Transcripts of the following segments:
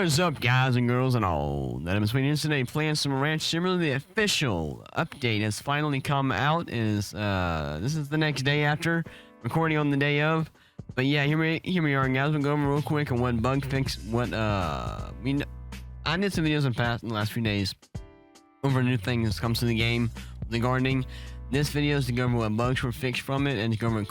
What is up, guys and girls and all that I'm between today playing some Ranch Simulator. The official update has finally come out. This is the next day after recording on the day of. But yeah, here we are, guys. We'll go over real quick on what bug fix, I did some videos in the last few days over new things comes to the game, the gardening. This video is to go over what bugs were fixed from it and to go over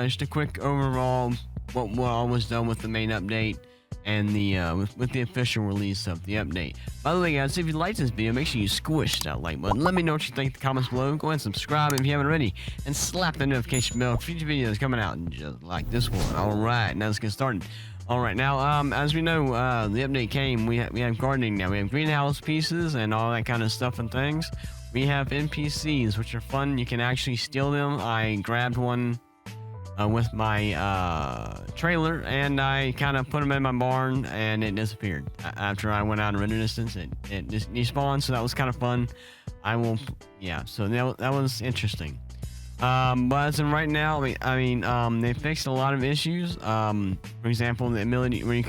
just a quick overall what all was done with the main update and the with the official release of the update. By the way, guys, if you like this video, make sure you squish that like button. Let me know what you think in the comments below. Go ahead and subscribe if you haven't already, and slap the notification bell for future videos coming out just like this one. All right, now let's get started. All right, now as we know, the update came. We have gardening now. We have greenhouse pieces and all that kind of stuff and things. We have NPCs, which are fun. You can actually steal them. I grabbed one with my trailer, and I kind of put them in my barn, and it disappeared. After I went out in render distance, it just despawned, so that was kind of fun. So that was interesting. But as of right now, they fixed a lot of issues. For example, the ability where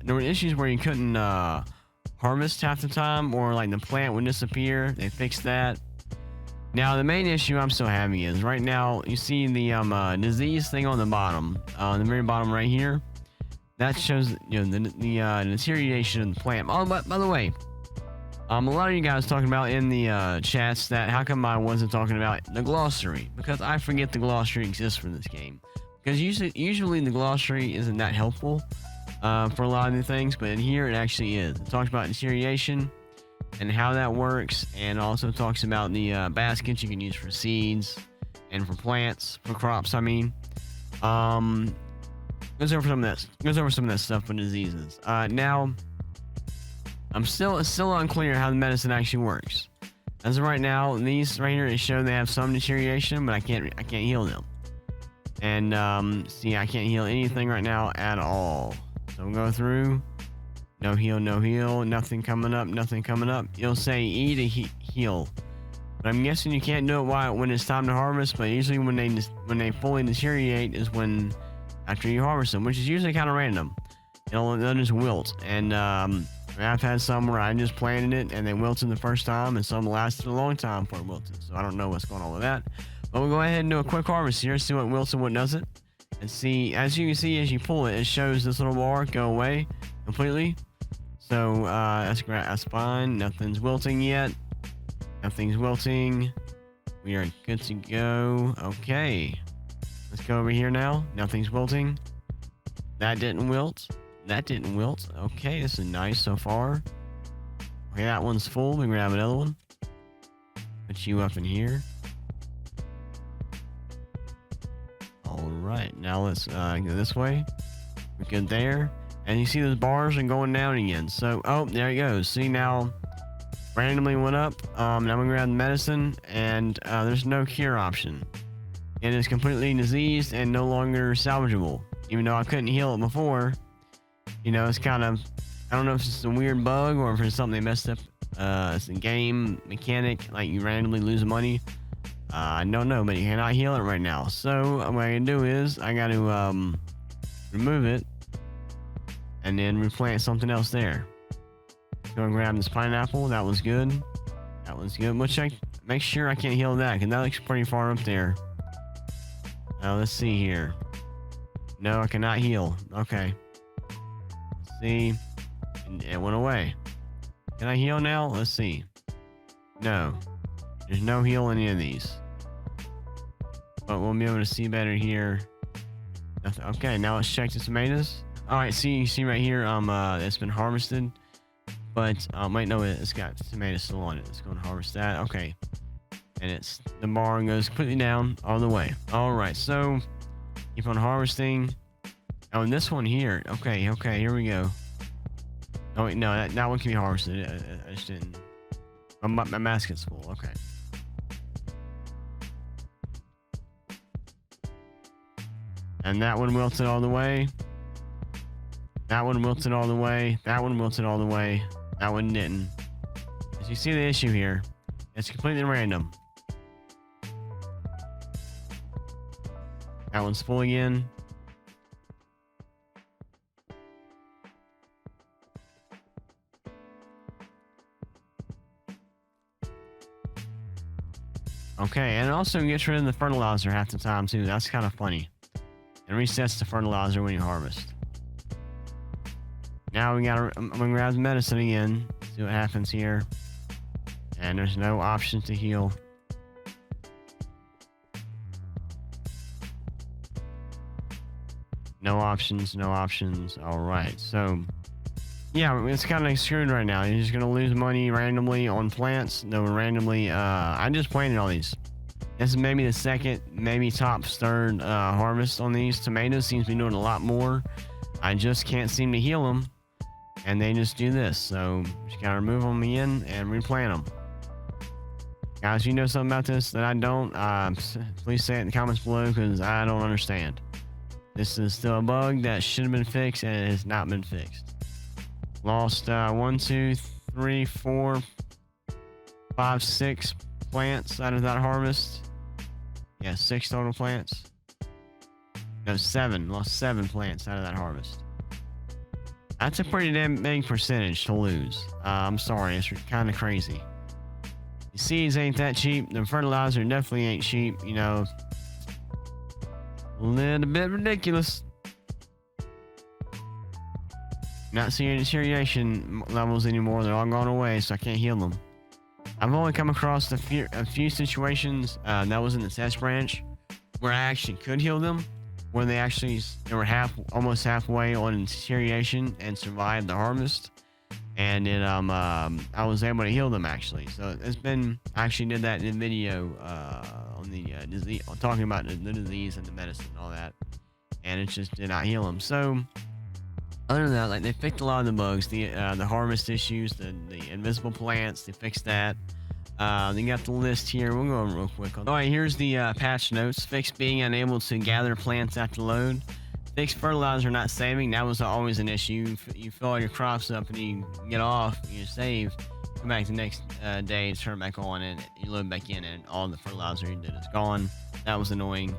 there were issues where you couldn't harvest half the time, or like the plant would disappear. They fixed that. Now, the main issue I'm still having is right now, you see the disease thing on the bottom, the very bottom right here. That shows the deterioration of the plant. Oh, but by the way, a lot of you guys talking about in the chats that how come I wasn't talking about the glossary, because I forget the glossary exists for this game. Because usually the glossary isn't that helpful for a lot of the things, but in here it actually is. It talks about deterioration and how that works, and also talks about the baskets you can use for seeds and for plants, for crops. Goes over some of this stuff for diseases. Now, I'm still unclear how the medicine actually works. As of right now, these right here, it show they have some deterioration, but I can't heal them. And see, I can't heal anything right now at all. So we'll go through. No heal, nothing coming up. You'll say E to heal. But I'm guessing you can't do it when it's time to harvest, but usually when they fully deteriorate is when after you harvest them, which is usually kind of random. They'll just wilt. And I've had some where I just planted it and they wilted the first time, and some lasted a long time before it wilted. So I don't know what's going on with that. But we'll go ahead and do a quick harvest here, see what wilts and what doesn't. And see, as you can see, as you pull it, it shows this little bar go away completely. So that's great. That's fine. Nothing's wilting yet. Nothing's wilting. We are good to go. Okay. Let's go over here now. Nothing's wilting. That didn't wilt. Okay, this is nice so far. Okay, that one's full. We grab another one. Put you up in here. All right. Now let's go this way. We're good there. And you see those bars are going down again. So, oh, there it goes. See, now randomly went up. Now I'm gonna grab the medicine, and there's no cure option. It is completely diseased and no longer salvageable. Even though I couldn't heal it before, it's kind of, I don't know if it's a weird bug or if it's something they messed up. It's a game mechanic, like you randomly lose money. I don't know, but you cannot heal it right now. So what I can do is I got to remove it and then replant something else there. Go and grab this pineapple. That was good. We'll check, make sure I can't heal that, because that looks pretty far up there. Now let's see here. No, I cannot heal. Okay. Let's see. And it went away. Can I heal now? Let's see. No. There's no heal in any of these. But we'll be able to see better here. Nothing. Okay, now let's check the tomatoes. Alright, you see right here, it's been harvested. But, wait, no, it's got tomatoes still on it. Let's go and harvest that. Okay. And the bar goes completely down all the way. Alright, so keep on harvesting. Oh, and this one here. Okay, here we go. Oh, wait, no, that one can be harvested. I just didn't. My basket's full. Okay. And that one wilted all the way. That one wilted all the way. That one wilted all the way. That one didn't. As you see the issue here, it's completely random. That one's full again. Okay, and it also gets rid of the fertilizer half the time too. That's kind of funny. It resets the fertilizer when you harvest. Now I'm gonna grab the medicine again. See what happens here. And there's no option to heal. No options, no options. All right, so yeah, it's kind of screwed right now. You're just gonna lose money randomly on plants. No, randomly. I just planted all these. This is maybe the second, maybe top third harvest on these. Tomatoes seems to be doing a lot more. I just can't seem to heal them, and they just do this. So just gotta remove them again and replant them. Guys, you know something about this that I don't? Please say it in the comments below because I don't understand. This is still a bug that should have been fixed and it has not been fixed. Lost 1, 2, 3, 4, 5, 6 plants out of that harvest. Yeah, 6 total plants. No, 7. Lost 7 plants out of that harvest. That's a pretty damn big percentage to lose. I'm sorry, it's kind of crazy. The seeds ain't that cheap. The fertilizer definitely ain't cheap. You know, a little bit ridiculous. Not seeing deterioration levels anymore. They're all gone away, so I can't heal them. I've only come across a few situations that was in the test branch where I actually could heal them, where they were almost halfway on deterioration and survived the harvest, and it I was able to heal them actually. So it's been, I actually did that in the video on the disease, talking about the disease and the medicine and all that, and it just did not heal them. So other than that, like, they fixed a lot of the bugs, the harvest issues, the invisible plants. They fixed that. They got the list here. We'll go over real quick. All right, here's the patch notes. Fix being unable to gather plants after load. Fix fertilizer not saving. That was always an issue. You fill all your crops up and you get off, you save, come back the next day, turn it back on, and you load back in, and all the fertilizer you did is gone. That was annoying.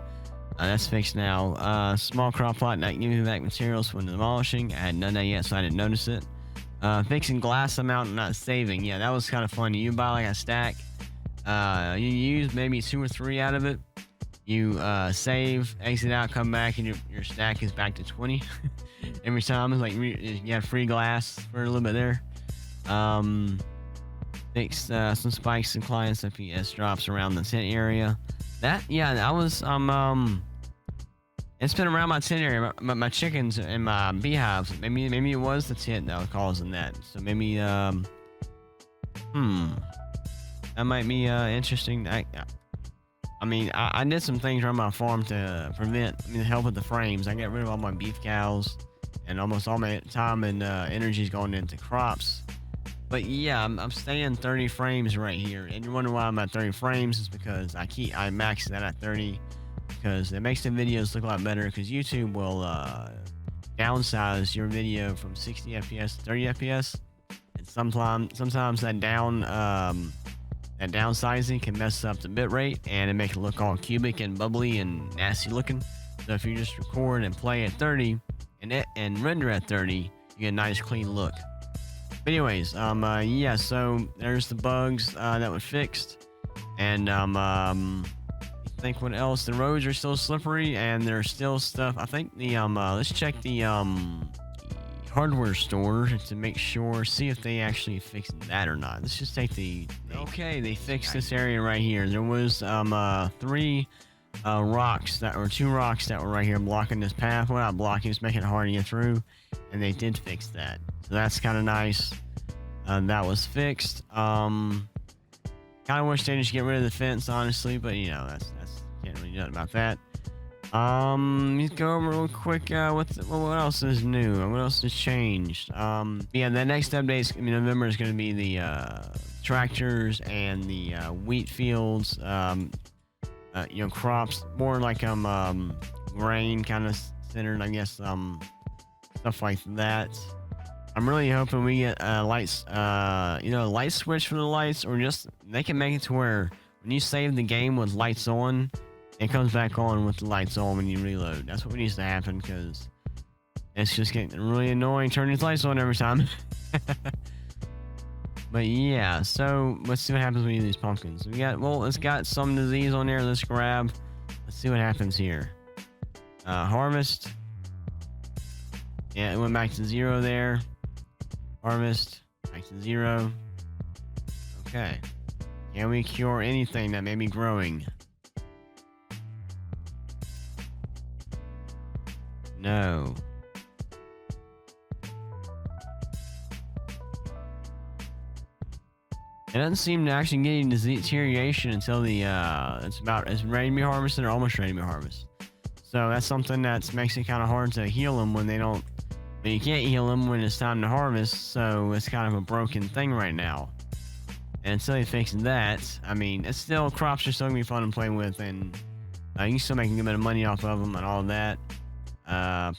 That's fixed now. Small crop plot not giving back materials when demolishing. I hadn't done that yet, so I didn't notice it. Fixing glass amount not saving. Yeah, that was kind of funny. You buy like a stack. You use maybe 2 or 3 out of it. You save, exit out, come back, and your stack is back to 20. Every time it's like you have free glass for a little bit there. Fixed some spikes and clients FPS drops around the tent area. That was it's been around my tent area, my chickens and my beehives. Maybe it was the tent that was causing that. So maybe that might be interesting. I mean, I did some things around my farm to help with the frames. I got rid of all my beef cows, and almost all my time and energy is going into crops. But yeah, I'm staying 30 frames right here, and you're wondering why I'm at 30 frames. Is because I max that at 30 because it makes the videos look a lot better. Because YouTube will downsize your video from 60 FPS to 30 FPS, and sometimes that downsizing can mess up the bitrate and it make it look all cubic and bubbly and nasty looking. So if you just record and play at 30 and render at 30, you get a nice clean look. But anyways, yeah, so there's the bugs that were fixed, and think what else? The roads are still slippery, and there's still stuff. I think the let's check the hardware store to make sure, see if they actually fixed that or not. Let's just take okay, they fixed this area right here. There was 2 rocks that were right here blocking this path. Well, not blocking, just making it hard to get through, and they did fix that. So that's kind of nice. That was fixed. Kind of wish they just get rid of the fence, honestly, but you know, that's can't really do nothing about that. Let's go over real quick. What else is new? What else has changed? Yeah, the next update in November is going to be the tractors and the wheat fields. You know, crops, more like grain kind of centered, I guess. Stuff like that. I'm really hoping we get lights, you know, a light switch for the lights, or just they can make it to where when you save the game with lights on, it comes back on with the lights on when you reload. That's what needs to happen, because it's just getting really annoying turning these lights on every time. But yeah, so let's see what happens when we do these pumpkins. We got, well, it's got some disease on there. Let's grab. Let's see what happens here. Harvest. Yeah, it went back to 0 there. Harvest. Back to 0. Okay. Can we cure anything that may be growing? No. It doesn't seem to actually get any deterioration until the it's ready to be harvested or almost ready to be harvested. So that's something that makes it kind of hard to heal them when they don't. But you can't heal them when it's time to harvest. So it's kind of a broken thing right now. And until they fix that, I mean, it's still, crops are still gonna be fun to play with, and you can still make a good bit of money off of them and all of that.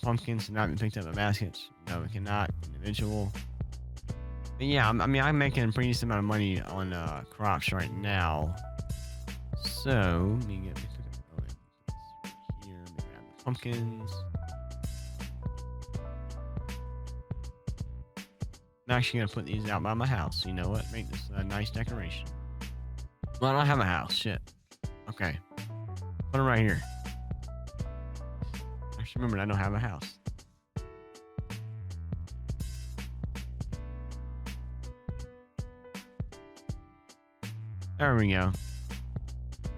Pumpkins cannot be picked up in baskets. No, it cannot. Individual. But yeah, I mean, I'm making a pretty decent amount of money on crops right now. So let me get here. Let me grab the pumpkins. I'm actually gonna put these out by my house. You know what? Make this a nice decoration. Well, I don't have a house. Shit. Okay. Put them right here. Actually, remember, I don't have a house. There we go.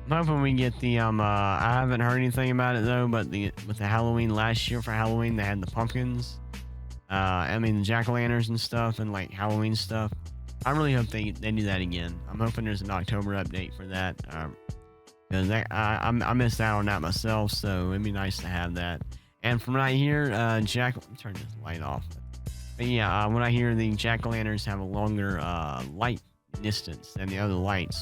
I'm hoping we get the I haven't heard anything about it though, but with the Halloween last year, for Halloween they had the pumpkins. I mean the jack-o'-lanterns and stuff, and like Halloween stuff. I really hope they do that again. I'm hoping there's an October update for that. Because I missed out on that myself, so it'd be nice to have that. And from right here, turn this light off. But yeah, when I hear the jack-o'-lanterns have a longer light distance than the other lights.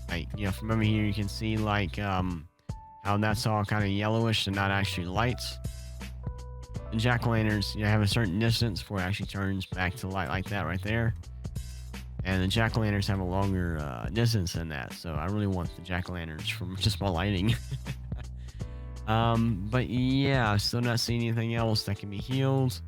Like, you know, from over here you can see like how that's all kind of yellowish and not actually lights. And jack-o'-lanterns, you know, have a certain distance before it actually turns back to light like that right there. And the jack-o'-lanterns have a longer distance than that, so I really want the jack-o'-lanterns from just my lighting. But yeah, I've still not seen anything else that can be healed.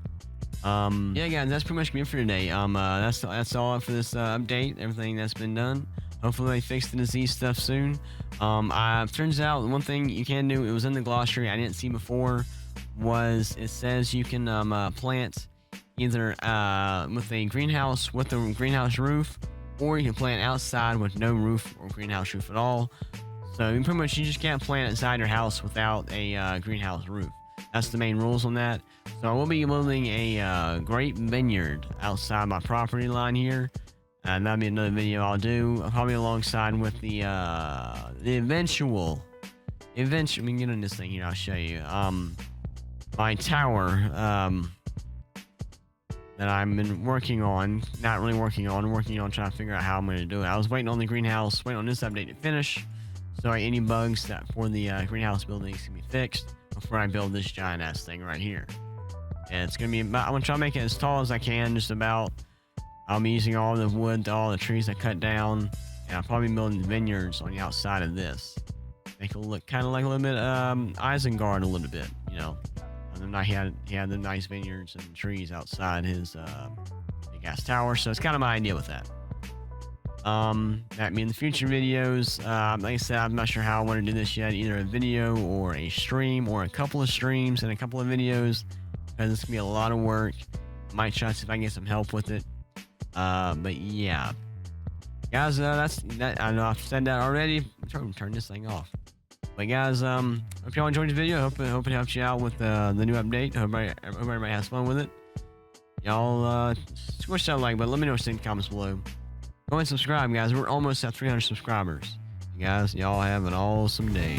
Yeah, guys, that's pretty much me for today. That's all for this update. Everything that's been done. Hopefully they fix the disease stuff soon. Turns out one thing you can do, it was in the glossary I didn't see before, was it says you can plant either with a greenhouse with a greenhouse roof, or you can plant outside with no roof or greenhouse roof at all. So you pretty much, you just can't plant inside your house without a greenhouse roof. That's the main rules on that. So I will be building a grape vineyard outside my property line here. And that'll be another video I'll do, probably alongside with the eventual, we can get on this thing here, I'll show you. My tower, that I've been working on, working on trying to figure out how I'm going to do it. I was waiting on the greenhouse, waiting on this update to finish, so any bugs that for the greenhouse buildings can be fixed before I build this giant ass thing right here. And it's going to be about, I'm going to try to make it as tall as I can, just about. I'll be using all the wood, all the trees I cut down, and I'll probably be building vineyards on the outside of this. Make it look kind of like a little bit Isengard a little bit, you know. And then he had the nice vineyards and trees outside his big ass tower, so it's kind of my idea with that. That means in the future videos, like I said, I'm not sure how I want to do this yet, either a video or a stream or a couple of streams and a couple of videos, because it's gonna be a lot of work. Might try to see if I can get some help with it. But yeah, guys, that's that. I know I've said that already. I'm turn this thing off. But guys, hope y'all enjoyed the video. Hope it helped you out with the new update. Hope everybody has fun with it. Y'all squish that like button. Let me know what you think in the comments below. Go ahead and subscribe, guys. We're almost at 300 subscribers. You guys, y'all have an awesome day.